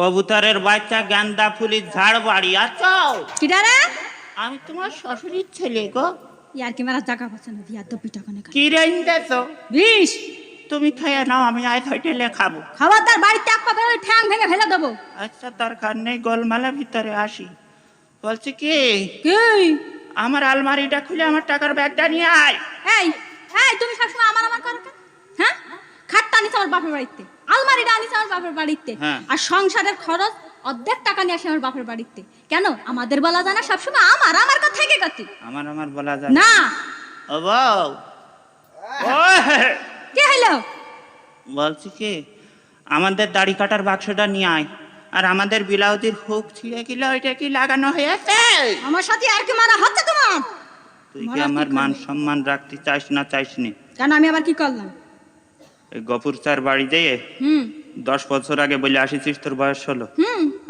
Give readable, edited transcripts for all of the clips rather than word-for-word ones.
কবুতরের বাচ্চা গান্দা ফুলি ঝাড় বাড়ি আছো। কিডারে? আমি তোমার শ্বশুরের ছেলে গো। ইয়ার কি মারা জায়গা পাচ্ছে না বিয়া তো পিঠা কোনে কি রেঞ্জেছো? বিষ। তুমি খেয়ে নাও, আমি আজ হোটেলে খাবো। খাবারদার বাড়িতে এক পাবে ঠ্যাং ভেঙে ফেলে দেবো। আচ্ছা দরকার নেই, গোলমালের ভিতরে আসি। বলছি কি, কি? আমার আলমারিটা খুলে আমার টাকার ব্যাগটা নিয়ে আয়। এই এই তুমি সবসময় আমার আমার করো কেন? হ্যাঁ, খাটটা আনিস আমার বাপের বাড়িতে, আলমারিটা আনিস আমার বাপের বাড়িতে, হ্যাঁ। আর সংসারের খরচ অর্ধেক টাকা নিয়ে আসে আমার বাপের বাড়িতে। কেন আমাদের বলা যায় না সবসময় আমার আমার কথা থেকে গতি? আমার বলা যায় না। ও বউ, ও কি হলো? বলছি কি, আমাদের দাড়ি কাটার বাক্সটা নিয়ে আয়। আর আমাদের ব্লাউজের হুক ছিঁড়ে গেল, ওইটা কি লাগানো হয়েছে? আমার সাথে আর কি মারা হচ্ছে তোমার? তুই কি আমার মান সম্মান রাখতে চাইস না চাইস নি? কেন আমি আবার কি করলাম? এই গফুর স্যার বাড়ি যেয়ে 10 বছর আগে বলে আসিছিস তোর বয়স 16,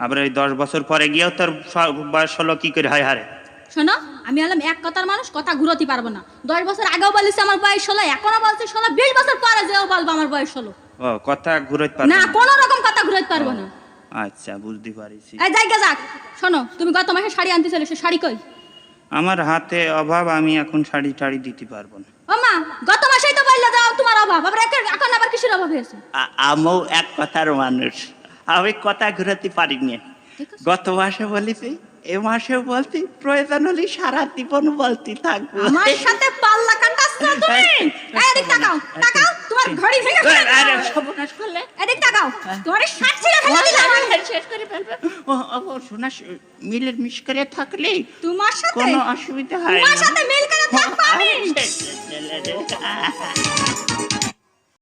আবার এই 10 বছর পরে গিয়েও তোর বয়স 16 কি করে হয়? হারে শোনো, আমি হলাম এক কথার মানুষ, কথা ঘুরোতে পারবো না। 10 বছর আগেও বলিস আমার বয়স 16, এখনো বলছি 16, 20 বছর পরে যেও বলবো আমার বয়স 16। ও কথা ঘুরোতে পারবো না, না? কোনো রকম কথা ঘুরোতে পারবো না। আচ্ছা বুঝতে পারিছি। এই জায়গা যাক। শোনো, তুমি গত মাসে শাড়ি আনতে চলে, সে শাড়ি কই? আমার হাতে অভাব, আমি এখন শাড়ি টাড়ি দিতে পারবো না। ও মা, গত মাসেই তো বললে যাও তোমার অভাব, আবার এখন আবার কিসের অভাব হয়েছে? আমিও এক কথার মানুষ, আমি কথা ঘুরাতে পারিনি। গত মাসে বলেছি, এ মাসেও বলছি, প্রয়োজন হলে সারা জীবন বলতে থাকবো। আমার সাথে পাল্লা কাটাচ্ছ তুমি? এই এদিক তাকাও, তাকাও, তোমার ঘড়ি ভেঙে ফেলে দেব। আরে সর্বনাশ করলে। এদিক তাকাও, তোমার শার্ট ছিঁড়ে ফেলে দিলাম। শেষ করে ফেলবে। ও শোনা, মিলের মিশ করে থাকলে তোমার সাথে কোনো অসুবিধা হয় না। তোমার সাথে মিল করে থাকবো আমি। আরে,